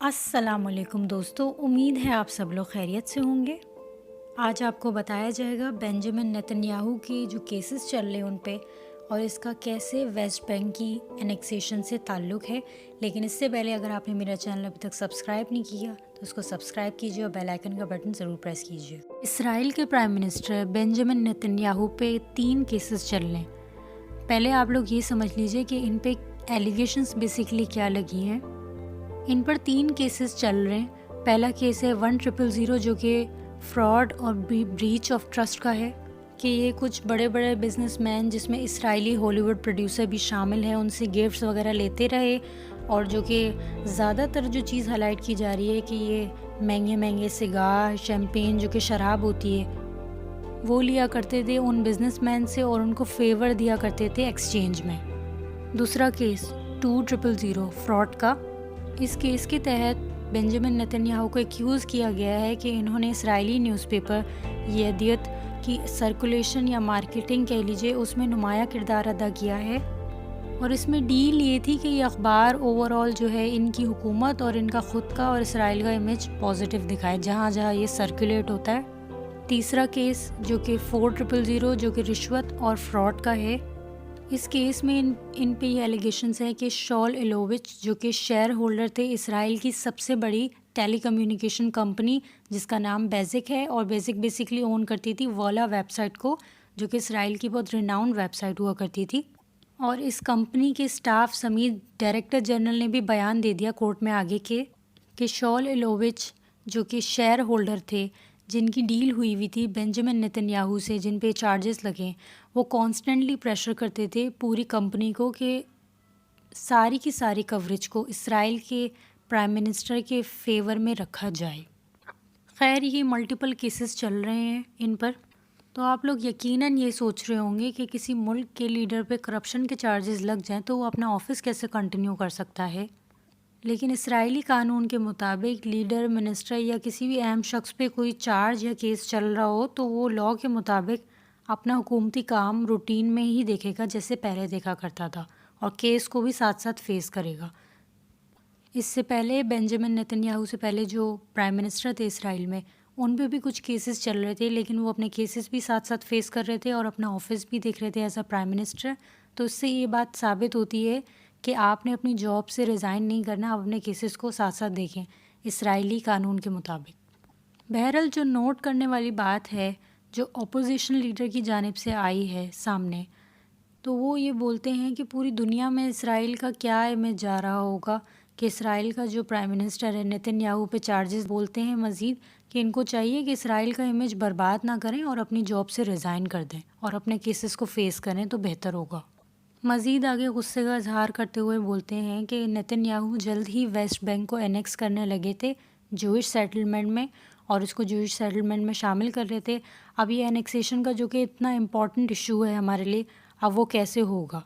السلام علیکم دوستو، امید ہے آپ سب لوگ خیریت سے ہوں گے۔ آج آپ کو بتایا جائے گا بنجامن نیتنیاہو کے جو کیسز چل رہے ہیں ان پہ، اور اس کا کیسے ویسٹ بینک کی انیکسیشن سے تعلق ہے۔ لیکن اس سے پہلے اگر آپ نے میرا چینل ابھی تک سبسکرائب نہیں کیا تو اس کو سبسکرائب کیجیے اور بیل آئیکن کا بٹن ضرور پریس کیجیے۔ اسرائیل کے پرائم منسٹر بنجامن نیتنیاہو پہ 3 کیسز چل رہے ہیں۔ پہلے آپ لوگ یہ سمجھ لیجئے کہ ان پہ ایلیگیشنز بیسیکلی کیا لگی ہیں۔ ان پر 3 کیسز چل رہے ہیں۔ پہلا کیس ہے 1000 جو کہ فراڈ اور بریچ آف ٹرسٹ کا ہے، کہ یہ کچھ بڑے بڑے بزنس مین جس میں اسرائیلی ہالی ووڈ پروڈیوسر بھی شامل ہیں ان سے گفٹس وغیرہ لیتے رہے، اور جو کہ زیادہ تر جو چیز ہائی لائٹ کی جا رہی ہے کہ یہ مہنگے مہنگے سگار، شیمپین جو کہ شراب ہوتی ہے وہ لیا کرتے تھے ان بزنس مین سے، اور ان کو فیور دیا کرتے تھے ایکسچینج میں۔ دوسرا کیس 2000 فراڈ کا۔ اس کیس کے تحت بنجامن نیتنیاہو کو ایکیوز کیا گیا ہے کہ انہوں نے اسرائیلی نیوز پیپر یدیت کی سرکولیشن یا مارکیٹنگ کہہ لیجئے اس میں نمایاں کردار ادا کیا ہے، اور اس میں ڈیل یہ تھی کہ یہ اخبار اوورآل جو ہے ان کی حکومت اور ان کا خود کا اور اسرائیل کا امیج پازیٹیو دکھائے جہاں جہاں یہ سرکولیٹ ہوتا ہے۔ تیسرا کیس جو کہ 4000 جو کہ رشوت اور فراڈ کا ہے۔ اس کیس میں ان پہ یہ ایلیگیشنز ہیں کہ شال ایلووچ جو کہ شیئر ہولڈر تھے اسرائیل کی سب سے بڑی ٹیلی کمیونیکیشن کمپنی جس کا نام بیزک ہے، اور بیزک بیسیکلی اون کرتی تھی والا ویب سائٹ کو جو کہ اسرائیل کی بہت ریناؤنڈ ویب سائٹ ہوا کرتی تھی، اور اس کمپنی کے سٹاف سمیت ڈائریکٹر جنرل نے بھی بیان دے دیا کورٹ میں آگے کہ شال ایلووچ جو کہ شیئر ہولڈر تھے جن کی ڈیل ہوئی ہوئی تھی بنجامن نیتنیاہو سے، جن پہ چارجز لگے، وہ کانسٹنٹلی پریشر کرتے تھے پوری کمپنی کو کہ ساری کی ساری کوریج کو اسرائیل کے پرائم منسٹر کے فیور میں رکھا جائے۔ خیر یہ ملٹیپل کیسز چل رہے ہیں ان پر، تو آپ لوگ یقیناً یہ سوچ رہے ہوں گے کہ کسی ملک کے لیڈر پہ کرپشن کے چارجز لگ جائیں تو وہ اپنا آفس کیسے کنٹینیو کر سکتا ہے۔ لیکن اسرائیلی قانون کے مطابق لیڈر، منسٹر یا کسی بھی اہم شخص پہ کوئی چارج یا کیس چل رہا ہو تو وہ لاء کے مطابق اپنا حکومتی کام روٹین میں ہی دیکھے گا جیسے پہلے دیکھا کرتا تھا، اور کیس کو بھی ساتھ ساتھ فیس کرے گا۔ اس سے پہلے بنجامن نیتنیاہو سے پہلے جو پرائم منسٹر تھے اسرائیل میں، ان پہ بھی کچھ کیسز چل رہے تھے، لیکن وہ اپنے کیسز بھی ساتھ ساتھ فیس کر رہے تھے اور اپنا آفس بھی دیکھ رہے تھے ایز اے پرائم منسٹر۔ تو اس سے یہ بات ثابت ہوتی ہے کہ آپ نے اپنی جاب سے ریزائن نہیں کرنا، آپ اپنے کیسز کو ساتھ ساتھ دیکھیں اسرائیلی قانون کے مطابق۔ بہرحال جو نوٹ کرنے والی بات ہے جو اپوزیشن لیڈر کی جانب سے آئی ہے سامنے، تو وہ یہ بولتے ہیں کہ پوری دنیا میں اسرائیل کا کیا امیج جا رہا ہوگا کہ اسرائیل کا جو پرائم منسٹر ہے نیتنیاہو پہ چارجز بولتے ہیں مزید کہ ان کو چاہیے کہ اسرائیل کا امیج برباد نہ کریں اور اپنی جاب سے ریزائن کر دیں اور اپنے کیسز کو فیس کریں تو بہتر ہوگا۔ مزید آگے غصے کا اظہار کرتے ہوئے بولتے ہیں کہ نیتنیاہو جلد ہی ویسٹ بینک کو انیکس کرنے لگے تھے جوئش سیٹلمنٹ میں، اور اس کو جوئش سیٹلمنٹ میں شامل کر رہے تھے۔ اب یہ انیکسیشن کا جو کہ اتنا امپورٹنٹ ایشو ہے ہمارے لیے، اب وہ کیسے ہوگا؟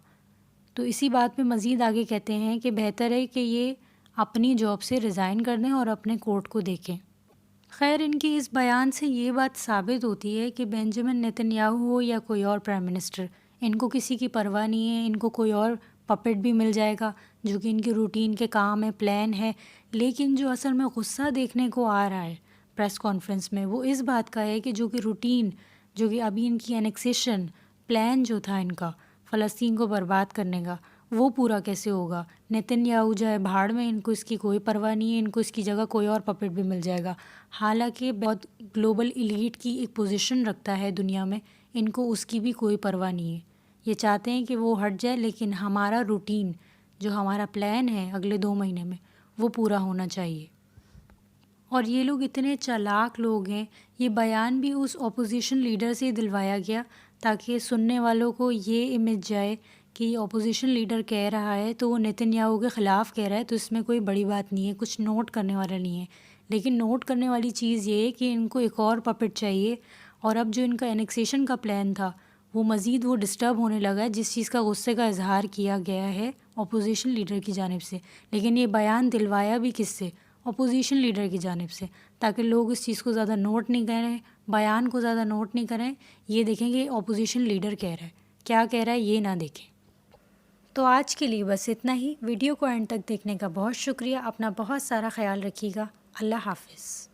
تو اسی بات پہ مزید آگے کہتے ہیں کہ بہتر ہے کہ یہ اپنی جاب سے ریزائن کر دیں اور اپنے کورٹ کو دیکھیں۔ خیر ان کی اس بیان سے یہ بات ثابت ہوتی ہے کہ بنجامن نیتنیاہو ہو یا کوئی اور پرائم منسٹر، ان کو کسی کی پرواہ نہیں ہے، ان کو کوئی اور پپٹ بھی مل جائے گا جو کہ ان کے روٹین کے کام ہے، پلان ہے۔ لیکن جو اصل میں غصہ دیکھنے کو آ رہا ہے پریس کانفرنس میں وہ اس بات کا ہے کہ جو کہ روٹین، جو کہ ابھی ان کی انیکسیشن پلان جو تھا ان کا فلسطین کو برباد کرنے کا، وہ پورا کیسے ہوگا۔ نیتنیاہو جائے بھاڑ میں، ان کو اس کی کوئی پرواہ نہیں ہے، ان کو اس کی جگہ کوئی اور پپٹ بھی مل جائے گا۔ حالانکہ بہت گلوبل ایلیٹ کی ایک پوزیشن رکھتا ہے دنیا میں، ان کو اس کی بھی کوئی پرواہ نہیں ہے۔ یہ چاہتے ہیں کہ وہ ہٹ جائے، لیکن ہمارا روٹین جو ہمارا پلان ہے اگلے 2 مہینے میں وہ پورا ہونا چاہیے۔ اور یہ لوگ اتنے چالاک لوگ ہیں، یہ بیان بھی اس اپوزیشن لیڈر سے دلوایا گیا تاکہ سننے والوں کو یہ امیج جائے کہ یہ اپوزیشن لیڈر کہہ رہا ہے تو وہ نیتنیاہو کے خلاف کہہ رہا ہے، تو اس میں کوئی بڑی بات نہیں ہے، کچھ نوٹ کرنے والا نہیں ہے۔ لیکن نوٹ کرنے والی چیز یہ ہے کہ ان کو ایک اور پپٹ چاہیے، اور اب جو ان کا انیکسیشن کا پلان تھا وہ مزید وہ ڈسٹرب ہونے لگا ہے، جس چیز کا غصے کا اظہار کیا گیا ہے اپوزیشن لیڈر کی جانب سے۔ لیکن یہ بیان دلوایا بھی کس سے؟ اپوزیشن لیڈر کی جانب سے، تاکہ لوگ اس چیز کو زیادہ نوٹ نہیں کریں، بیان کو زیادہ نوٹ نہیں کریں، یہ دیکھیں کہ اپوزیشن لیڈر کہہ رہا ہے، کیا کہہ رہا ہے یہ نہ دیکھیں۔ تو آج کے لیے بس اتنا ہی. ویڈیو کو اینڈ تک دیکھنے کا بہت شکریہ. اپنا بہت سارا خیال رکھیے گا. اللہ حافظ.